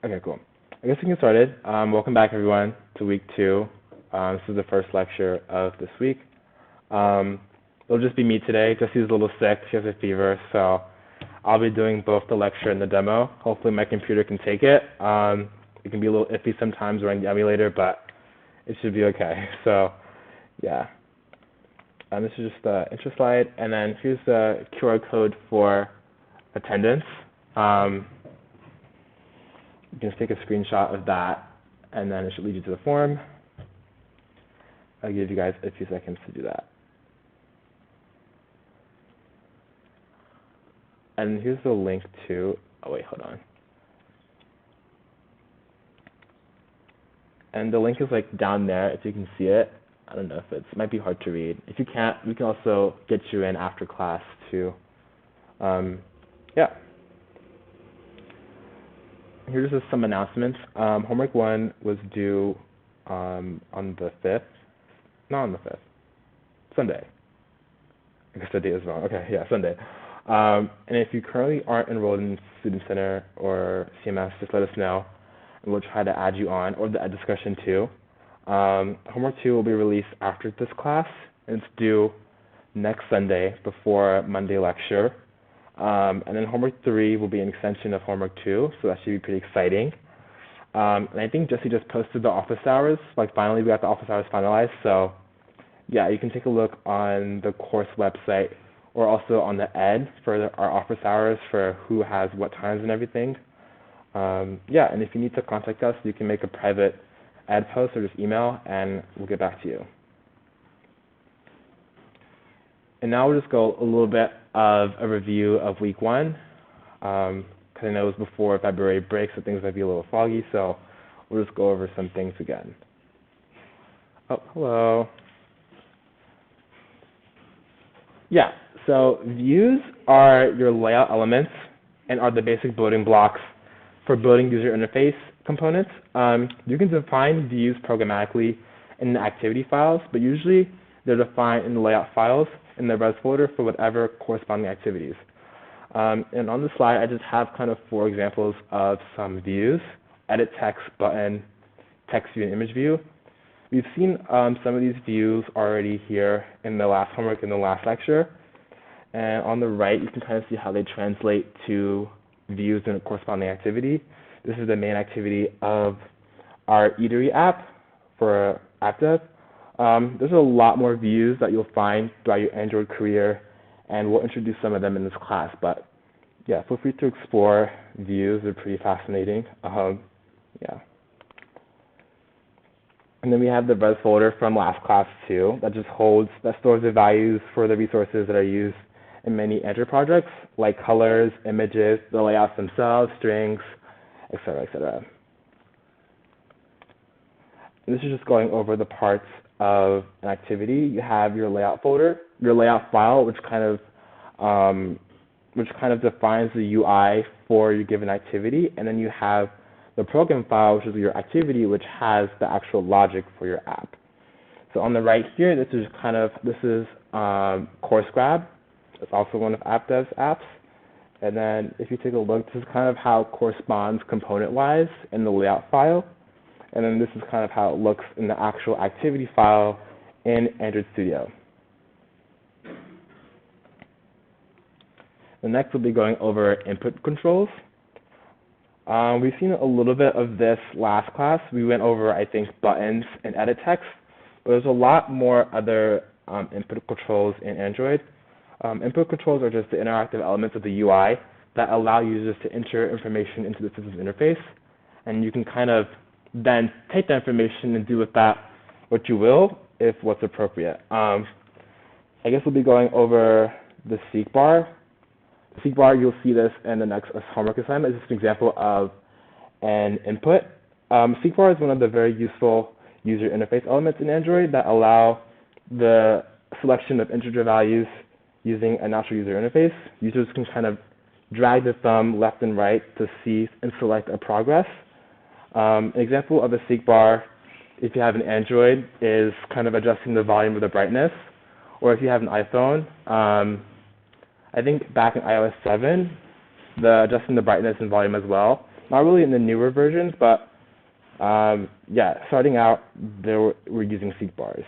Okay, cool. I guess we can get started. Welcome back, everyone, to week 2. This is the first lecture of this week. It'll just be me today. Jessie's a little sick. She has a fever, so I'll be doing both the lecture and the demo. Hopefully my computer can take it. It can be a little iffy sometimes running the emulator, but it should be okay. So, yeah. This is just the intro slide, and then here's the QR code for attendance. You can just take a screenshot of that, and then it should lead you to the form. I'll give you guys a few seconds to do that. And here's the link to, oh wait, hold on. And the link is like down there if you can see it. I don't know if it might be hard to read. If you can't, we can also get you in after class too. Yeah. Here's just some announcements. Homework 1 was due on the 5th. Not on the 5th. Sunday. I guess the date is wrong. Okay, yeah, Sunday. And if you currently aren't enrolled in Student Center or CMS, just let us know, and we'll try to add you on, or the Ed discussion too. Homework 2 will be released after this class, and it's due next Sunday before Monday lecture. And then homework 3 will be an extension of homework 2, so that should be pretty exciting. And I think Jessie just posted the office hours. Like, finally, we got the office hours finalized. So, yeah, you can take a look on the course website or also on the Ed for our office hours for who has what times and everything. Yeah, and if you need to contact us, you can make a private Ed post or just email, and we'll get back to you. And now we'll just go a little bit of a review of week 1, because I know it was before February break, so things might be a little foggy, so we'll just go over some things again. Oh, hello. Yeah, so views are your layout elements and are the basic building blocks for building user interface components. You can define views programmatically in the activity files, but usually they're defined in the layout files in the res folder for whatever corresponding activities. And on the slide, I just have kind of 4 examples of some views: edit text, button, text view, and image view. We've seen some of these views already here in the last homework in the last lecture. And on the right, you can kind of see how they translate to views in a corresponding activity. This is the main activity of our eatery app for app dev. There's a lot more views that you'll find throughout your Android career, and we'll introduce some of them in this class. But yeah, feel free to explore views. They're pretty fascinating. Yeah. And then we have the res folder from last class too, that stores the values for the resources that are used in many Android projects, like colors, images, the layouts themselves, strings, etc., etc. And this is just going over the parts of an activity. You have your layout folder, your layout file, which kind of defines the UI for your given activity, and then you have the program file, which is your activity, which has the actual logic for your app. So on the right here, this is Course Grab. It's also one of AppDev's apps. And then if you take a look, this is kind of how it corresponds component-wise in the layout file. And then this is kind of how it looks in the actual activity file in Android Studio. The next we'll be going over input controls. We've seen a little bit of this last class. We went over, I think, buttons and edit text, but there's a lot more other input controls in Android. Input controls are just the interactive elements of the UI that allow users to enter information into the system's interface, and you can kind of then take that information and do with that what you will, if what's appropriate. I guess we'll be going over the seek bar. The seek bar, you'll see this in the next homework assignment. It's just an example of an input. Seek bar is one of the very useful user interface elements in Android that allow the selection of integer values using a natural user interface. Users can kind of drag the thumb left and right to see and select a progress. An example of a seek bar, if you have an Android, is kind of adjusting the volume of the brightness. Or if you have an iPhone, I think back in iOS 7, adjusting the brightness and volume as well. Not really in the newer versions, but yeah, starting out, we're using seek bars.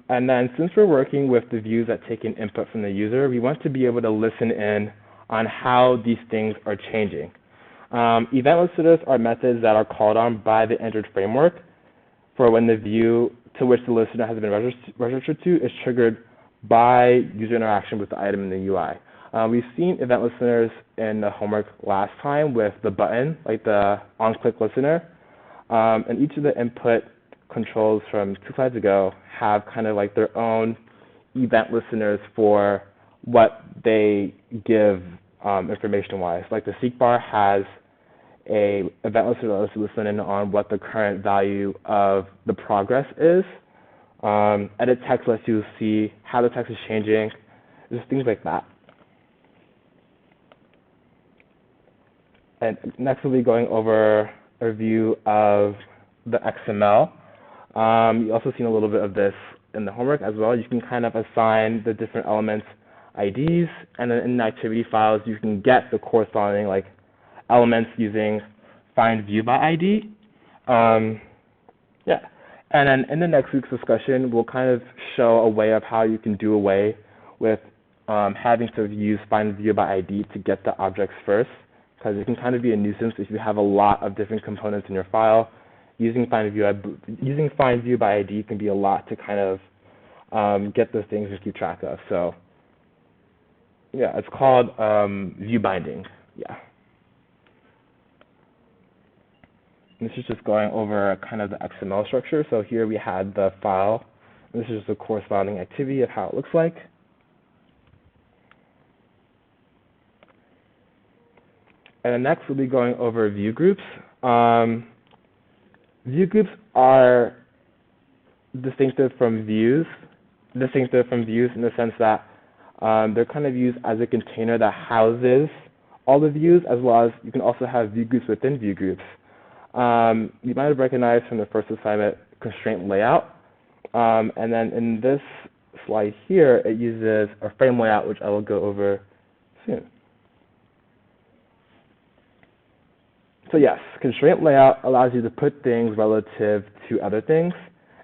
And then since we're working with the views that take in input from the user, we want to be able to listen in on how these things are changing. Event listeners are methods that are called on by the Android framework for when the view to which the listener has been registered to is triggered by user interaction with the item in the UI. We've seen event listeners in the homework last time with the button, like the on-click listener, and each of the input controls from 2 slides ago have kind of like their own event listeners for what they give information-wise. Like the seek bar has a event listener that lets you listen in on what the current value of the progress is. Edit text lets you see how the text is changing, just things like that. And next we'll be going over a review of the XML. You also seen a little bit of this in the homework as well. You can kind of assign the different elements IDs, and then in the activity files you can get the corresponding like elements using find view by ID. Yeah, and then in the next week's discussion we'll kind of show a way of how you can do away with having to use find view by ID to get the objects first, because it can kind of be a nuisance if you have a lot of different components in your file. Using find view by ID can be a lot to kind of get those things and keep track of. So yeah, it's called view binding. Yeah. And this is just going over kind of the XML structure. So here we had the file. And this is just a corresponding activity of how it looks like. And then next we'll be going over view groups. View groups are distinctive from views in the sense that they're kind of used as a container that houses all the views, as well as you can also have view groups within view groups. You might have recognized from the first assignment constraint layout. And then in this slide here, it uses a frame layout, which I will go over soon. So yes, constraint layout allows you to put things relative to other things.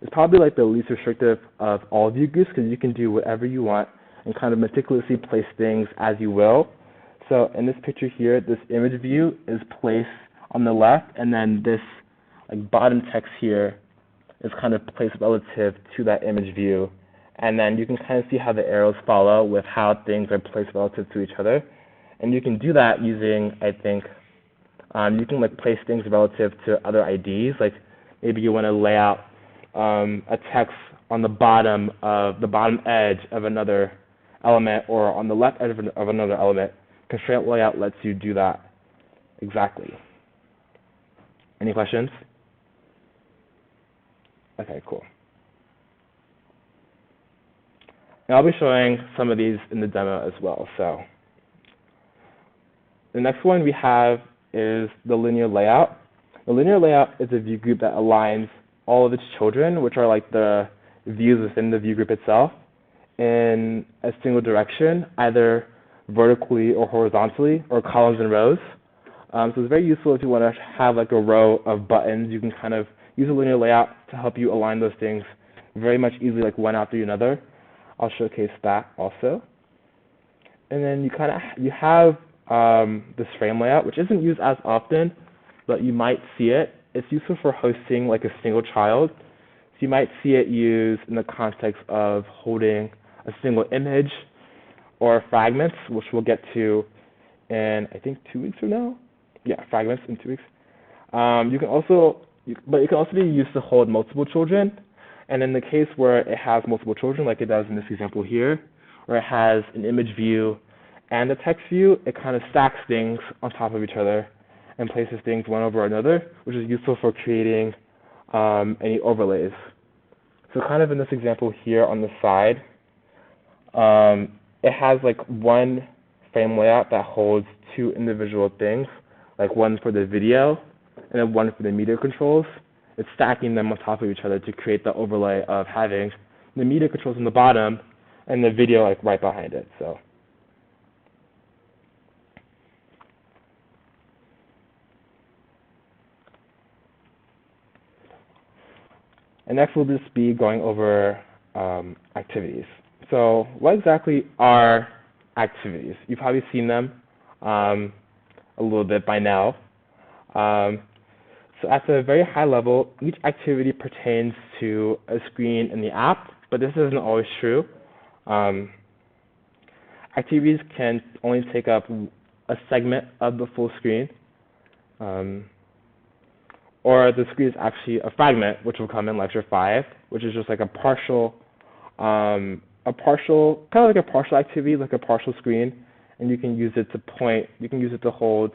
It's probably like the least restrictive of all view groups because you can do whatever you want and kind of meticulously place things as you will. So in this picture here, this image view is placed on the left, and then this like bottom text here is kind of placed relative to that image view. And then you can kind of see how the arrows follow with how things are placed relative to each other. And you can do that using, I think, you can like place things relative to other IDs. Like maybe you want to lay out a text on the bottom edge of another element, or on the left edge of another element. Constraint layout lets you do that exactly. Any questions? Okay, cool. And I'll be showing some of these in the demo as well. So the next one we have is the linear layout. The linear layout is a view group that aligns all of its children, which are like the views within the view group itself, in a single direction, either vertically or horizontally, or columns and rows. So it's very useful if you want to have like a row of buttons. You can kind of use a linear layout to help you align those things very much easily, like one after another. I'll showcase that also. And then you have this frame layout, which isn't used as often, but you might see it. It's useful for hosting like a single child. So you might see it used in the context of holding a single image or fragments, which we'll get to in, I think, 2 weeks from now. Yeah, fragments in 2 weeks. It can also be used to hold multiple children. And in the case where it has multiple children, like it does in this example here, where it has an image view and a text view, it kind of stacks things on top of each other and places things one over another, which is useful for creating any overlays. So kind of in this example here on the side, it has like one frame layout that holds two individual things, like one for the video and then one for the media controls. It's stacking them on top of each other to create the overlay of having the media controls on the bottom and the video like right behind it. So And next we'll just be going over activities. So what exactly are activities? You've probably seen them a little bit by now. So at the very high level, each activity pertains to a screen in the app, but this isn't always true. Activities can only take up a segment of the full screen, or the screen is actually a fragment, which will come in lecture 5, which is just like a partial, kind of like a partial activity, like a partial screen, and you can use it to point, you can use it to hold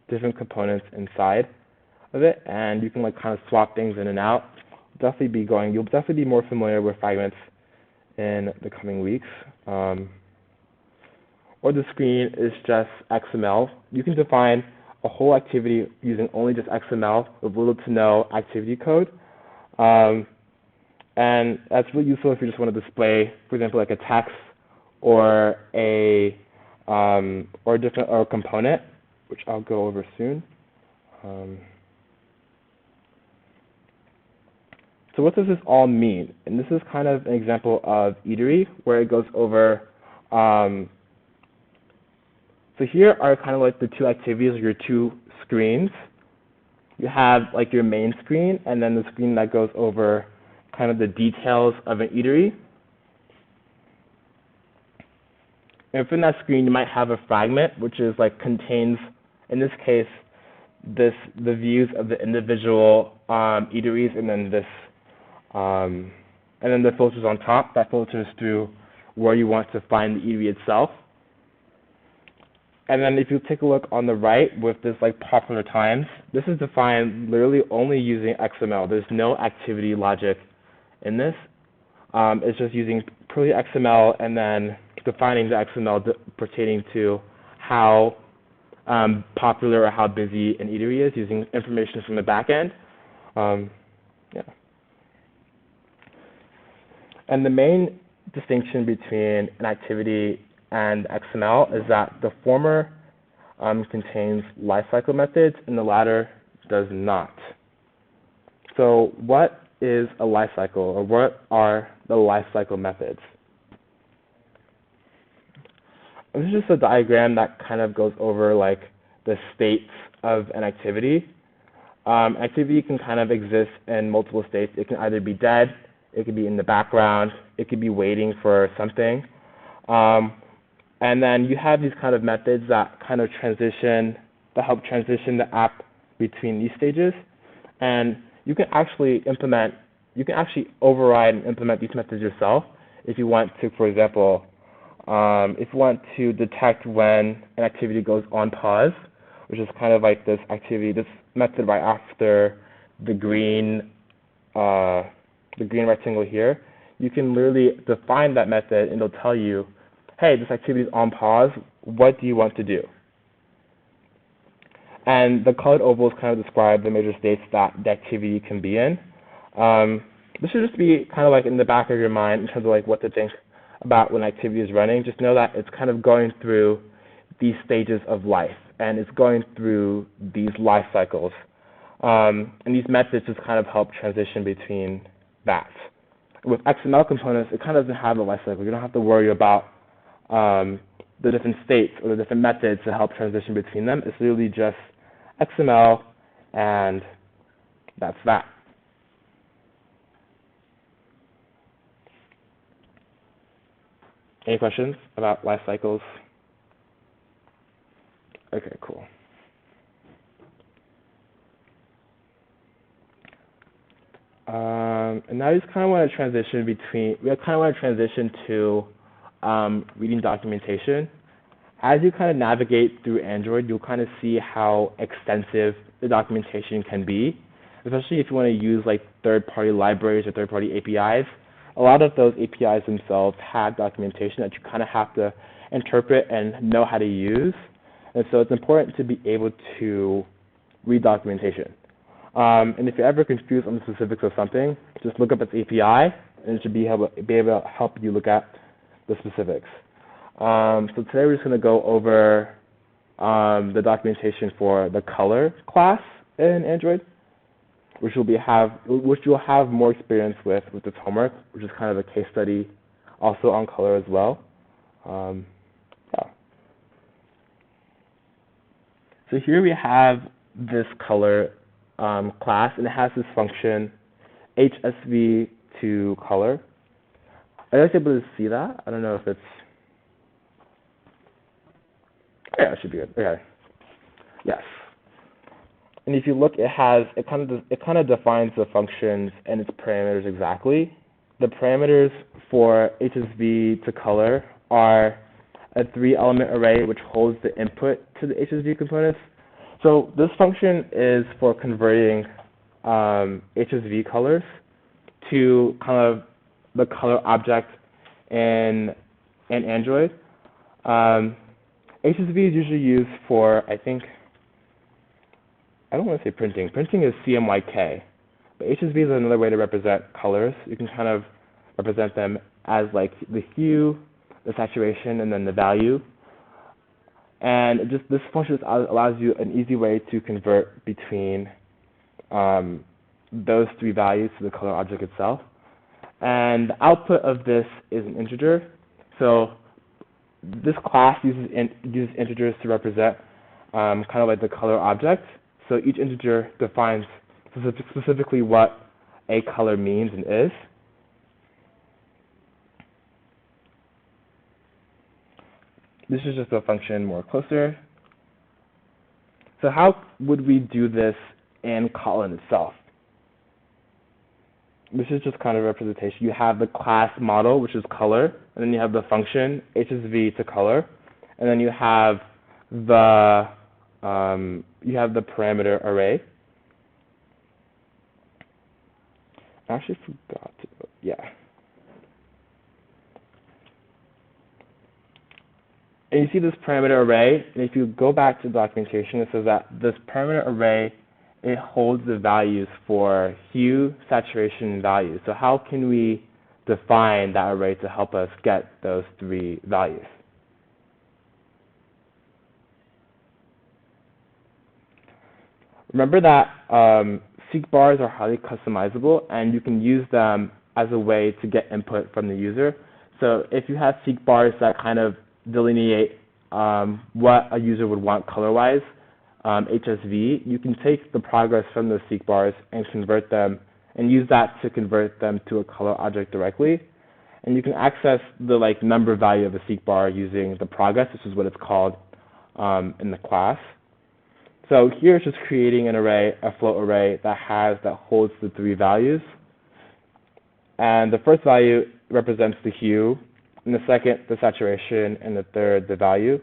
different components inside of it, and you can like kind of swap things in and out. You'll definitely be more familiar with fragments in the coming weeks. Or the screen is just XML. You can define a whole activity using only just XML with little to no activity code. And that's really useful if you just want to display, for example, like a text or a component, which I'll go over soon. So what does this all mean? And this is kind of an example of eatery where it goes over. So here are kind of like the two activities, or your two screens. You have like your main screen, and then the screen that goes over kind of the details of an eatery. And within that screen, you might have a fragment, which is like contains, in this case, the views of the individual eateries, and then the filters on top that filters through where you want to find the eatery itself. And then if you take a look on the right with this like popular times, this is defined literally only using XML. There's no activity logic in this. It's just using purely XML and then defining the XML pertaining to how popular or how busy an eatery is using information from the back end. Yeah. And the main distinction between an activity and XML is that the former contains lifecycle methods and the latter does not. So what is a lifecycle, or what are the lifecycle methods? This is just a diagram that kind of goes over like the states of an activity. Activity can kind of exist in multiple states. It can either be dead, it could be in the background, it could be waiting for something. And then you have these kind of methods that kind of help transition the app between these stages. And you can actually override and implement these methods yourself if you want to, for example, if you want to detect when an activity goes on pause, which is kind of like this method right after the green rectangle here. You can literally define that method and it'll tell you, hey, this activity is on pause, what do you want to do? And the colored ovals kind of describe the major states that the activity can be in. This should just be kind of like in the back of your mind in terms of like what to think about when activity is running. Just know that it's kind of going through these stages of life, and it's going through these life cycles. And these methods just kind of help transition between that. With XML components, it kind of doesn't have a life cycle. You don't have to worry about the different states or the different methods to help transition between them. It's literally just XML, and that's that. Any questions about life cycles? Okay, cool. And now we just kind of want to transition to reading documentation. As you kind of navigate through Android, you'll kind of see how extensive the documentation can be, especially if you want to use like third-party libraries or third-party APIs. A lot of those APIs themselves have documentation that you kind of have to interpret and know how to use. And so it's important to be able to read documentation. And if you're ever confused on the specifics of something, just look up its API, and it should be able to help you look at the specifics. So today we're just going to go over the documentation for the color class in Android. which you'll have more experience with this homework, which is kind of a case study also on color as well. Yeah. So here we have this color class, and it has this function HSV to color. Are you guys able to see that? I don't know if it's. Yeah, it should be good. Okay. Yes. And if you look, it kind of defines the functions and its parameters exactly. The parameters for HSV to color are a 3-element array which holds the input to the HSV components. So this function is for converting HSV colors to kind of the color object in Android. HSV is usually used for, I don't want to say printing. Printing is CMYK, but HSV is another way to represent colors. You can kind of represent them as like the hue, the saturation, and then the value. And this function allows you an easy way to convert between those 3 values to the color object itself. And the output of this is an integer. So this class uses integers to represent kind of like the color object. So each integer defines specifically what a color means and is. This is just a function more closer. So how would we do this in Kotlin itself? This is just kind of representation. You have the class model, which is color, and then you have the function HSV to color, and then you have the parameter array. I actually forgot to, yeah. And you see this parameter array, and if you go back to the documentation, it says that this parameter array, it holds the values for hue, saturation, and value. So how can we define that array to help us get those 3 values? Remember that seek bars are highly customizable, and you can use them as a way to get input from the user. So if you have seek bars that kind of delineate what a user would want color-wise, HSV, you can take the progress from those seek bars and convert them, and use that to convert them to a color object directly. And you can access the number value of a seek bar using the progress, which is what it's called in the class. So here it's just creating an array, a float array that holds the 3 values. And the first value represents the hue, and the second the saturation, and the third the value.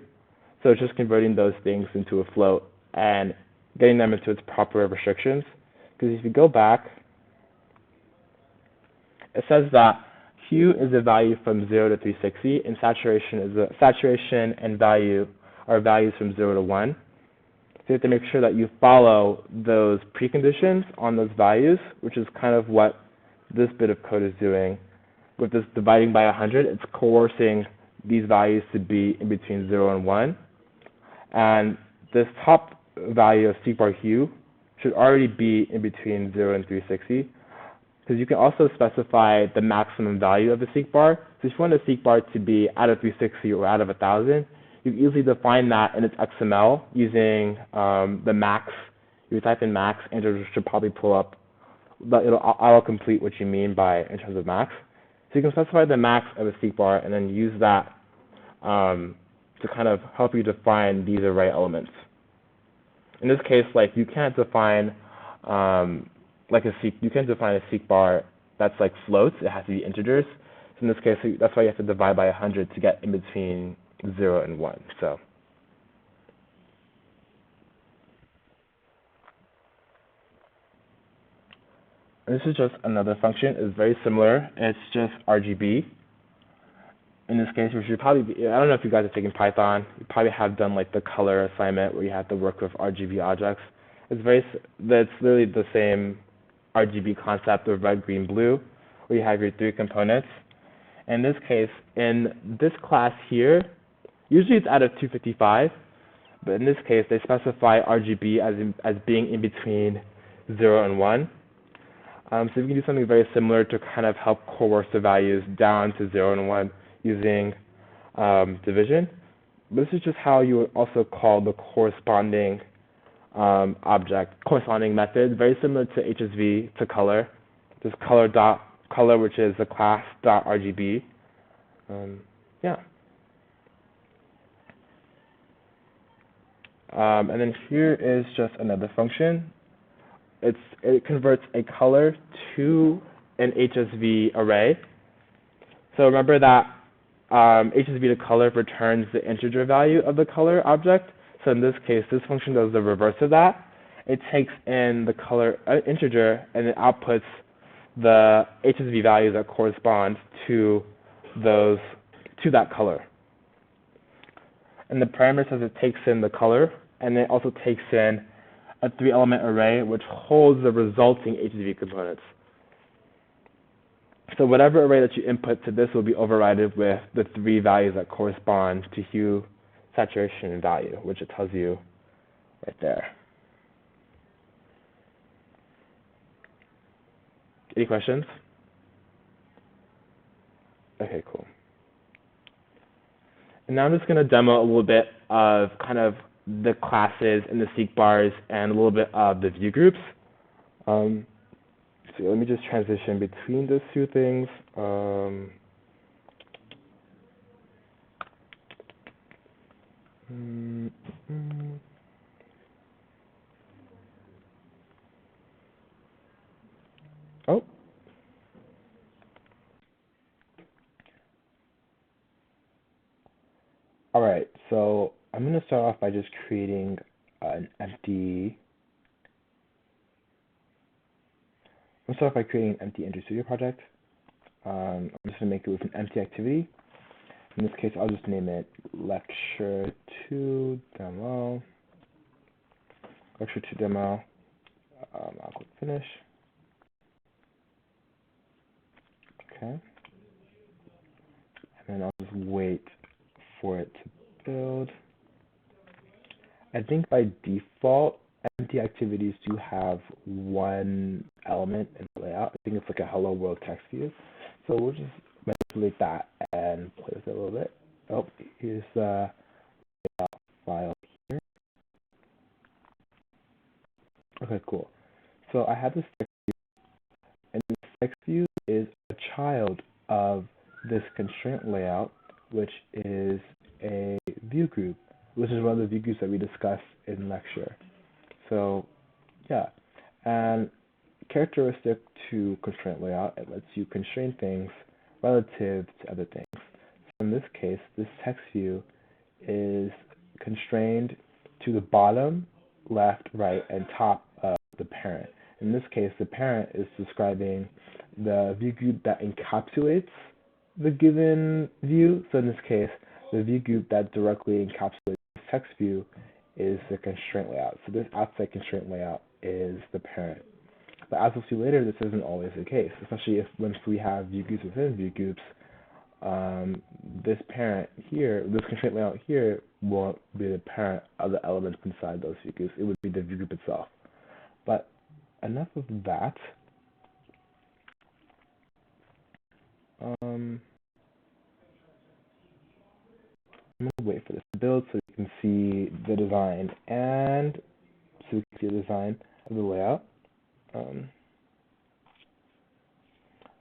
So it's just converting those things into a float and getting them into its proper restrictions. Because if you go back, it says that hue is a value from 0 to 360, and saturation and value are values from 0 to 1. So you have to make sure that you follow those preconditions on those values, which is kind of what this bit of code is doing. With this dividing by 100, it's coercing these values to be in between 0 and 1. And this top value of seek bar hue should already be in between 0 and 360. Because you can also specify the maximum value of the seek bar. So if you want a seek bar to be out of 360 or out of 1000, you can easily define that in its XML using the max. You type in max, and it should probably pull up, but it'll autocomplete what you mean by in terms of max. So you can specify the max of a seek bar and then use that to kind of help you define these array elements. In this case, you can't define you can't define a seek bar that's like floats. It has to be integers. So in this case, that's why you have to divide by 100 to get in between 0 and 1. So. This is just another function. It's very similar. It's just RGB. In this case, we should probably be, I don't know if you guys have taken Python. You probably have done the color assignment where you have to work with RGB objects. That's literally the same RGB concept of red, green, blue, where you have your 3 components. In this case, in this class here, usually it's out of 255, but in this case, they specify RGB as being in between 0 and 1. So we can do something very similar to kind of help coerce the values down to 0 and 1 using division. But this is just how you would also call the corresponding corresponding method, very similar to HSV to color. Just color, which is the class dot RGB. Yeah. And then here is just another function. It converts a color to an HSV array. So remember that HSV to color returns the integer value of the color object. So in this case, this function does the reverse of that. It takes in the color integer and it outputs the HSV values that correspond to that color. And the parameter says it takes in the color, and it also takes in a 3-element array which holds the resulting HSV components. So whatever array that you input to this will be overridden with the 3 values that correspond to hue, saturation, and value, which it tells you right there. Any questions? Okay, cool. And now I'm just going to demo a little bit of kind of the classes and the seek bars and a little bit of the view groups. So let me just transition between those two things. Oh. All right, so I'm going to start off by just creating an empty. I'm going to start off by creating an empty Android Studio project. I'm just going to make it with an empty activity. In this case, I'll just name it Lecture 2 Demo. Lecture 2 Demo. I'll click Finish. Okay. And then I'll just wait for it to build. I think by default, empty activities do have one element in the layout. I think it's like a hello world text view. So we'll just manipulate that and play with it a little bit. Oh, here's the layout file here. Okay, cool. So I have this text view, and this text view is a child of this constraint layout, which is a view group, which is one of the view groups that we discussed in lecture. So, yeah, and characteristic to constraint layout, it lets you constrain things relative to other things. So in this case, this text view is constrained to the bottom, left, right, and top of the parent. In this case, the parent is describing the view group that encapsulates the given view. So in this case, the view group that directly encapsulates the text view is the constraint layout. So this outside constraint layout is the parent. But as we'll see later, this isn't always the case, especially once we have view groups within view groups. This parent here, this constraint layout here, won't be the parent of the elements inside those view groups. It would be the view group itself. But enough of that. I'm going to wait for this to build so you can see the design and so we can see the design of the layout.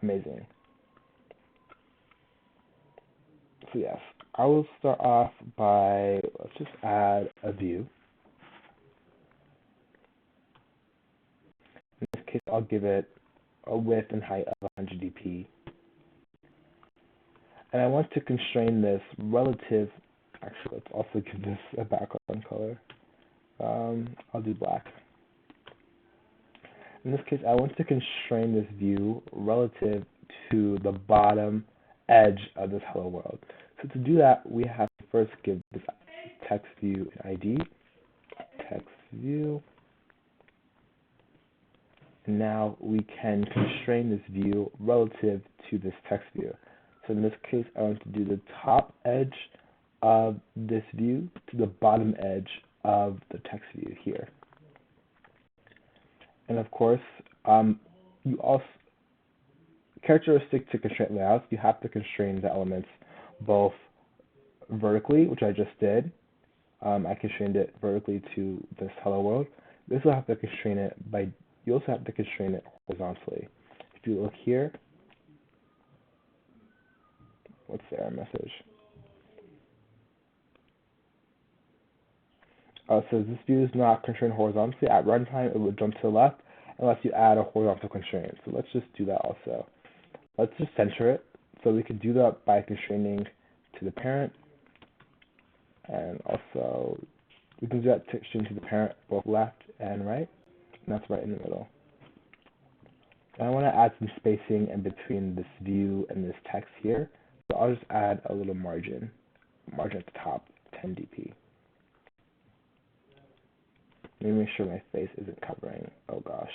Amazing. So yes, I will start off by, let's just add a view. In this case, I'll give it a width and height of 100 dp. And I want to constrain this relative, actually let's also give this a background color. I'll do black. In this case, I want to constrain this view relative to the bottom edge of this hello world. So to do that, we have to first give this text view an ID, text view. And now we can constrain this view relative to this text view. So in this case, I want to do the top edge of this view to the bottom edge of the text view here. And of course, you also, characteristic to constraint layouts, you have to constrain the elements both vertically, which I just did. I constrained it vertically to this hello world. This will have to constrain it by, you also have to constrain it horizontally. If you look here, what's the error message? So this view is not constrained horizontally. At runtime, it would jump to the left unless you add a horizontal constraint. So let's just do that also. Let's just center it. So we can do that by constraining to the parent, and also we can do that constraining to the parent both left and right, and that's right in the middle. And I want to add some spacing in between this view and this text here. So I'll just add a little margin at the top, 10 dp. Let me make sure my face isn't covering. Oh gosh.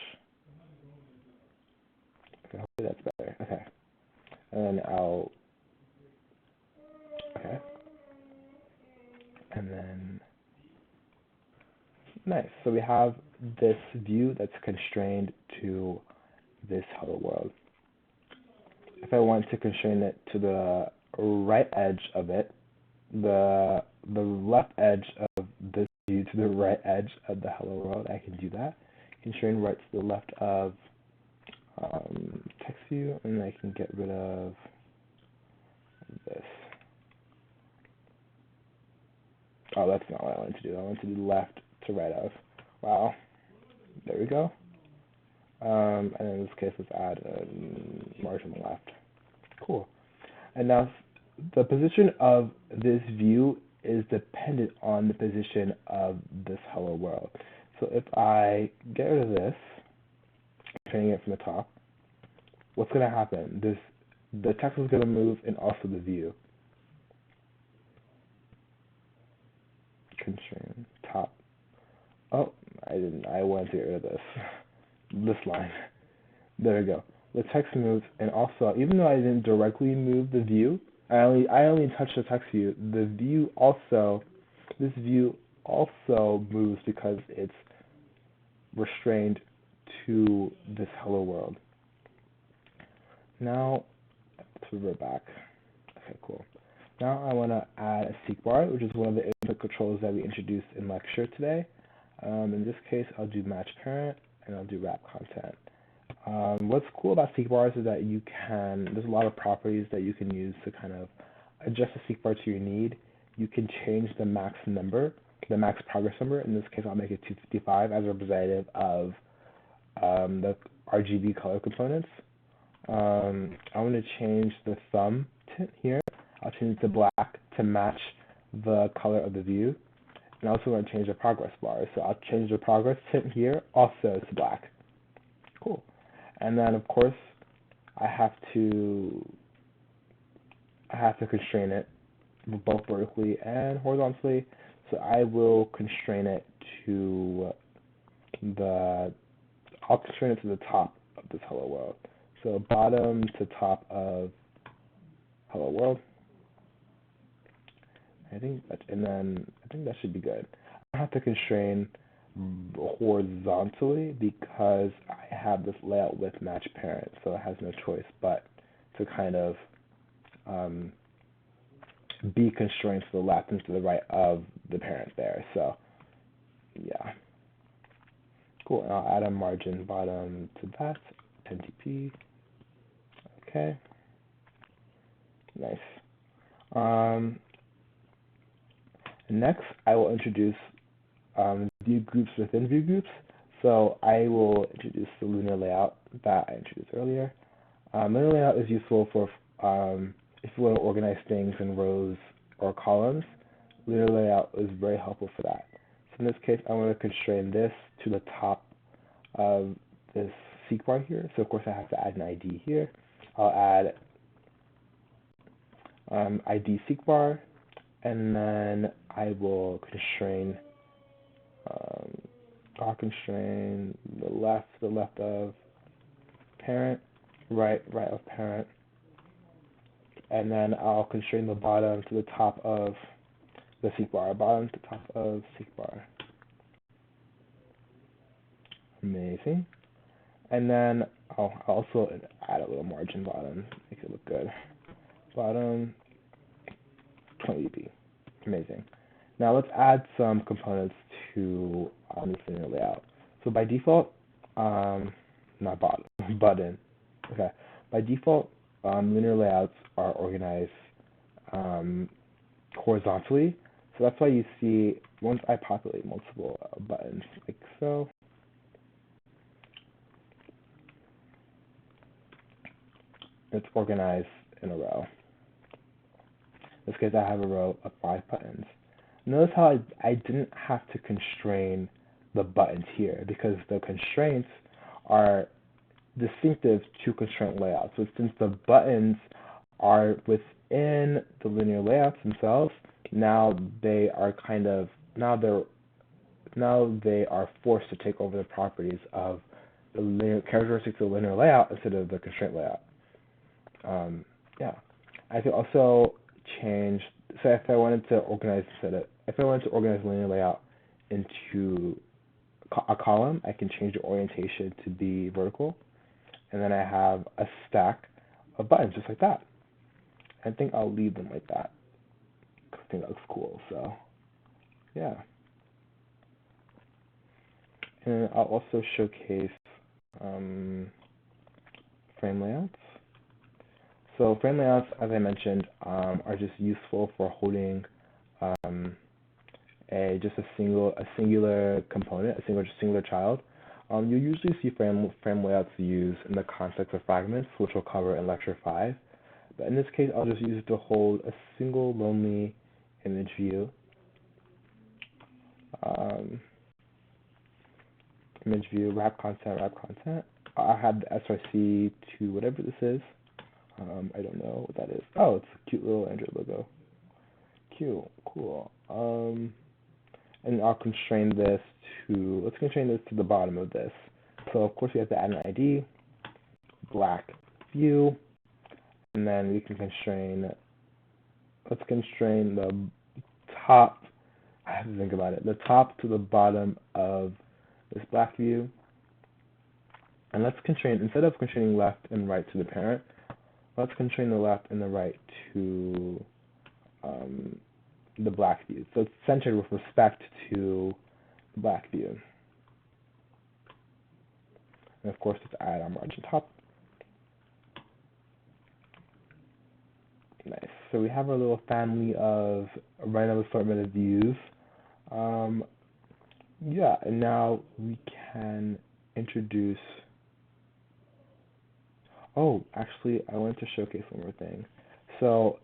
Okay, hopefully that's better. Okay. And then okay. And then, nice. So we have this view that's constrained to this hello world. If I want to constrain it to the right edge of it, the left edge of this view to the right edge of the hello world, I can do that. Constrain right to the left of text view, and I can get rid of this. Oh, that's not what I wanted to do. I wanted to do left to right of. Wow. There we go. And in this case, let's add a margin left. Cool. And now the position of this view is dependent on the position of this hello world. So if I get rid of this, turning it from the top, what's going to happen? The text is going to move, and also the view. Constrain top. Oh, I wanted to get rid of this. This line. There we go. The text moves, and also, even though I didn't directly move the view, I only touched the text view. The view also, this view also moves because it's restrained to this hello world. Now, let's revert back. Okay, cool. Now I want to add a seek bar, which is one of the input controls that we introduced in lecture today. In this case, I'll do match parent, and I'll do wrap content. What's cool about seek bars is that there's a lot of properties that you can use to kind of adjust the seek bar to your need. You can change the max number, the max progress number. In this case, I'll make it 255 as a representative of the RGB color components. I want to change the thumb tint here. I'll change it to black to match the color of the view. And I also want to change the progress bar. So I'll change the progress tint here also to black. Cool. And then of course I have to constrain it both vertically and horizontally. So I will constrain it to I'll constrain it to the top of this hello world. So bottom to top of hello world. I think that should be good. I have to constrain horizontally because I have this layout with match parent, so it has no choice but to kind of be constrained to the left and to the right of the parent there. So yeah, cool. And I'll add a margin bottom to that, 10 dp. Okay, nice. Next, I will introduce view groups within view groups. So I will introduce the linear layout that I introduced earlier. Linear layout is useful for if you want to organize things in rows or columns. Linear layout is very helpful for that. So in this case, I want to constrain this to the top of this seek bar here. So of course I have to add an ID here. I'll add ID seek bar, and then I will constrain. I'll constrain the left of parent, right of parent, and then I'll constrain the bottom to the top of the seek bar, bottom to top of seek bar. Amazing. And then I'll also add a little margin bottom, make it look good. Bottom 20p. Amazing. Now let's add some components to this linear layout. So by default, not bottom, button. Okay. By default, linear layouts are organized um, horizontally. So that's why you see once I populate multiple buttons like so, it's organized in a row. In this case, I have a row of 5 buttons. Notice how I didn't have to constrain the buttons here because the constraints are distinctive to constraint layouts. So since the buttons are within the linear layouts themselves, now they are forced to take over the properties of the linear characteristics of the linear layout instead of the constraint layout. Yeah, I could also change. So if I wanted to organize linear layout into a column, I can change the orientation to be vertical, and then I have a stack of buttons just like that. I think I'll leave them like that. I think that looks cool. So yeah, and I'll also showcase frame layouts. So frame layouts, as I mentioned, are just useful for holding just a singular component, a singular child. You usually see frame layouts used in the context of fragments, which we'll cover in lecture 5. But in this case, I'll just use it to hold a single lonely image view. Image view, wrap content. I have the SRC to whatever this is. I don't know what that is. Oh, it's a cute little Android logo. Cute, cool. And I'll constrain this let's constrain this to the bottom of this. So of course we have to add an ID, black view, and then we can let's constrain the top, I have to think about it, the top to the bottom of this black view. And let's constrain, instead of constraining left and right to the parent, let's constrain the left and the right to the black view. So it's centered with respect to the black view. And of course, let's add our margin top. Nice. So we have our little family of random assortment of views. Yeah, and now we can introduce. Oh, actually, I wanted to showcase one more thing. So,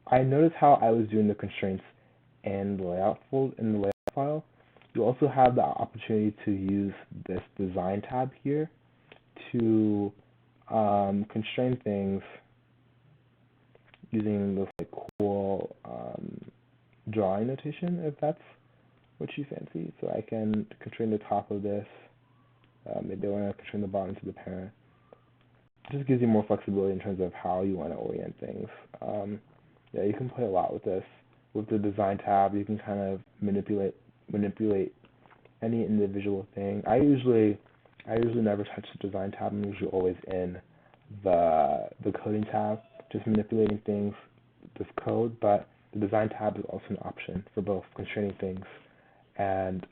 I noticed how I was doing the constraints in the layout file. You also have the opportunity to use this design tab here to constrain things using this cool drawing notation, if that's what you fancy. So I can constrain the top of this. Maybe I want to constrain the bottom to the parent. It just gives you more flexibility in terms of how you want to orient things. Yeah, you can play a lot with this. With the design tab, you can kind of manipulate any individual thing. I usually never touch the design tab. I'm usually always in the coding tab, just manipulating things with code. But the design tab is also an option for both constraining things and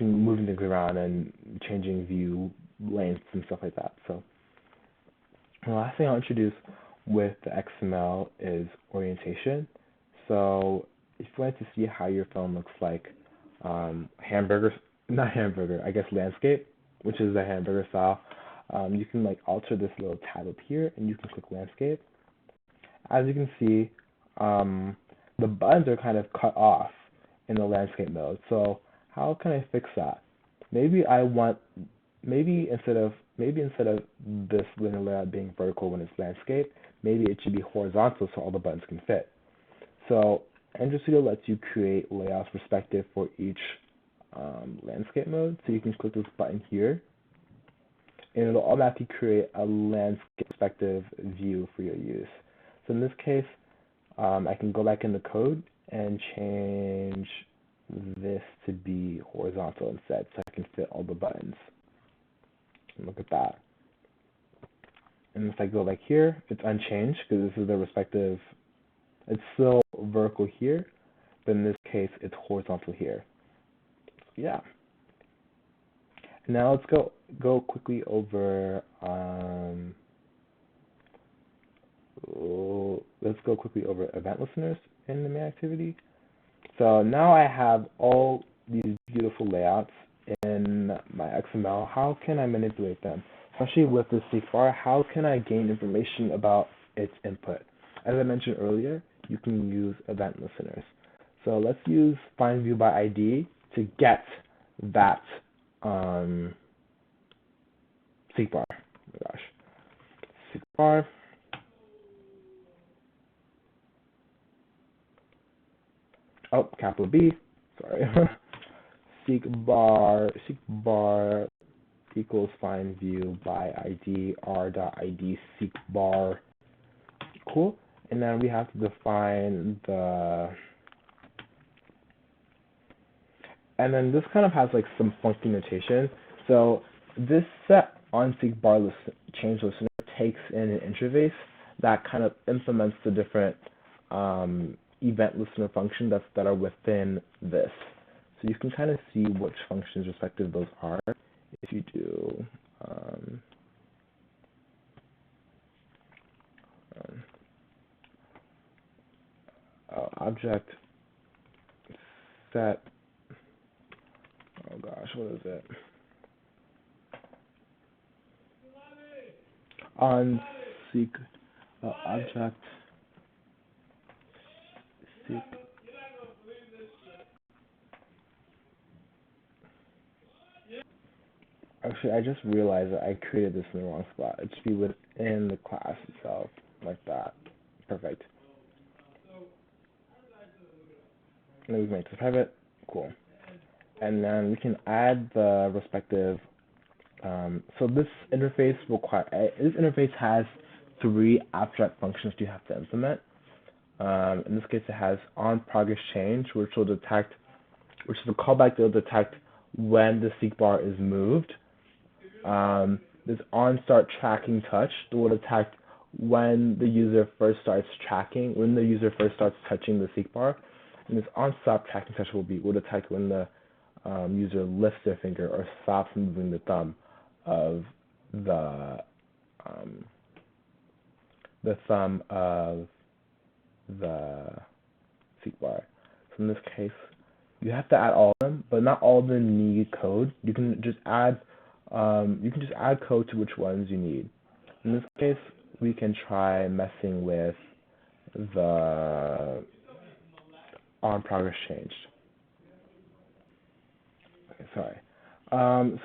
moving things around and changing view lengths and stuff like that. So the last thing I'll introduce with the XML is orientation. So if you want to see how your phone looks like, landscape, which is the hamburger style, you can alter this little tab up here, and you can click landscape. As you can see, the buttons are kind of cut off in the landscape mode. So how can I fix that? Maybe instead of this linear layout being vertical when it's landscape, maybe it should be horizontal so all the buttons can fit. So Android Studio lets you create layouts respective for each landscape mode. So you can click this button here, and it'll automatically create a landscape perspective view for your use. So in this case, I can go back in the code and change this to be horizontal instead so I can fit all the buttons. And look at that. And if I go like here, it's unchanged because this is the respective, it's still vertical here, but in this case, it's horizontal here. Yeah. Now let's go quickly over let's go quickly over event listeners in the main activity. So now I have all these beautiful layouts in my XML. How can I manipulate them? Especially with the seek bar, how can I gain information about its input? As I mentioned earlier, you can use event listeners. So let's use find view by ID to get that seek bar. Oh my gosh. Seek bar. Oh, capital B. Sorry. seek bar equals find view by ID r.id seek bar. Cool. And then we have to define the, and then this kind of has like some funky notation. So this set on seek bar change listener takes in an interface that kind of implements the different event listener functions that are within this. So you can kind of see which functions respective those are if you do object set, oh gosh, what is it? On seek object seek. Actually, I just realized that I created this in the wrong spot. It should be within the class itself, like that. Perfect. And then we can make this private. Cool. And then we can add the respective. So this interface has 3 abstract functions you have to implement. In this case, it has on progress change, which is a callback that will detect when the seek bar is moved. This on start tracking touch that will detect when the user first starts touching the seek bar. And this on stop tracking touch will detect when the user lifts their finger or stops moving the thumb of the thumb of the seek bar. So in this case, you have to add all of them, but not all of them need code. You can just add code to which ones you need. In this case, we can try messing with the on progress changed. Okay, sorry.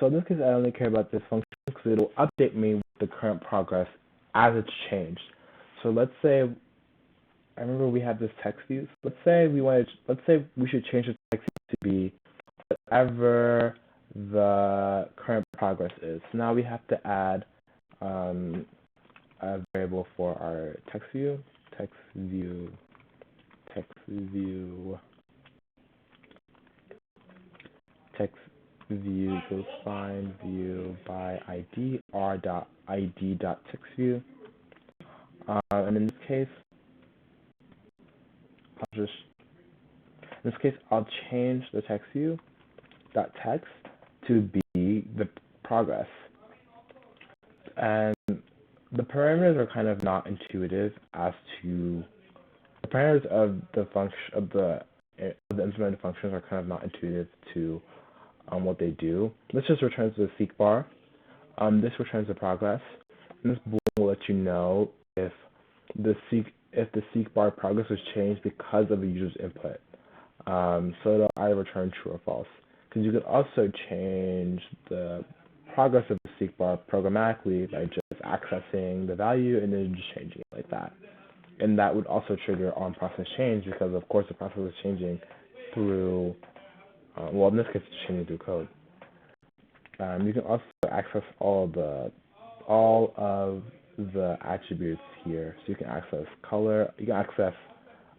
So in this case, I only care about this function because it'll update me with the current progress as it's changed. So let's say, I remember we had this text view. So let's say we should change the text view to be whatever the current progress is. So now we have to add a variable for our text view equals find view by ID r.id.textView. And in this case, I'll change the text view dot text to be the progress. And the parameters are kind of not intuitive as to the parameters of the function of the implemented functions are kind of not intuitive to what they do. This just returns the seek bar. This returns the progress. And this boolean will let you know if the seek bar progress was changed because of a user's input. So it'll either return true or false. Because you could also change the progress of the seek bar programmatically by just accessing the value and then just changing it like that. And that would also trigger on process change because of course the process is changing through, well in this case it's changing through code. You can also access all of the attributes here. So you can access color, you can access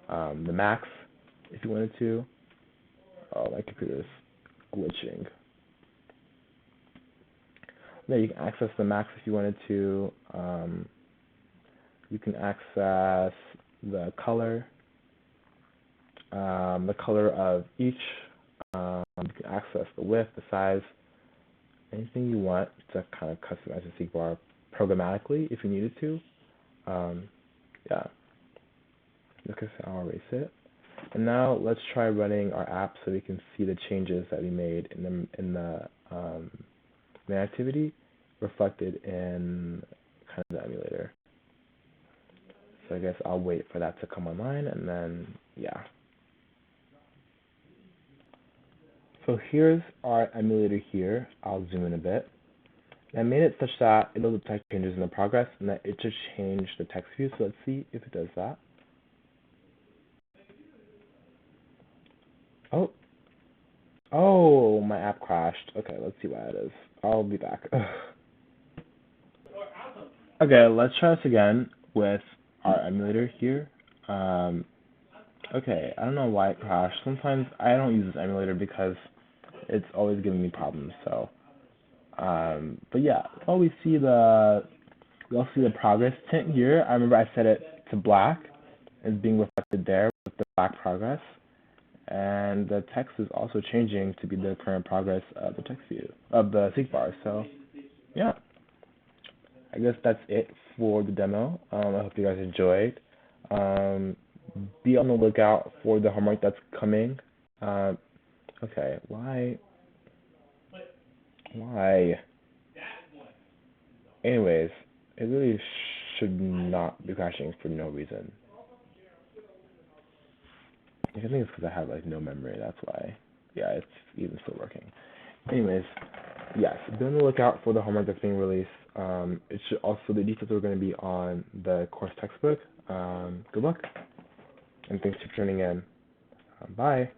the max if you wanted to. Oh, my computer's glitching. Yeah, you can access the max if you wanted to. You can access the color of each. You can access the width, the size, anything you want to kind of customize the seek bar programmatically if you needed to. Yeah, like I said, I'll erase it. And now let's try running our app so we can see the changes that we made in the main activity reflected in kind of the emulator. So I guess I'll wait for that to come online, and then yeah. So here's our emulator here. I'll zoom in a bit. I made it such that it'll detect changes in the progress and that it should change the text view. So let's see if it does that. Oh, oh, my app crashed. Okay, let's see why it is. I'll be back. Okay, let's try this again with our emulator here. Okay, I don't know why it crashed. Sometimes I don't use this emulator because it's always giving me problems. So, but yeah, we all see the progress tint here. I remember I set it to black. It's being reflected there with the black progress, and the text is also changing to be the current progress of the text view of the seek bar. So, yeah. I guess that's it for the demo. I hope you guys enjoyed. Um, be on the lookout for the homework that's coming. Okay, why? Why? Anyways, it really should not be crashing for no reason. I think it's because I have like no memory. That's why. Yeah, it's even still working. Anyways, yes, be on the lookout for the homework that's being released. It should also the details are going to be on the course textbook. Good luck, and thanks for tuning in. Bye.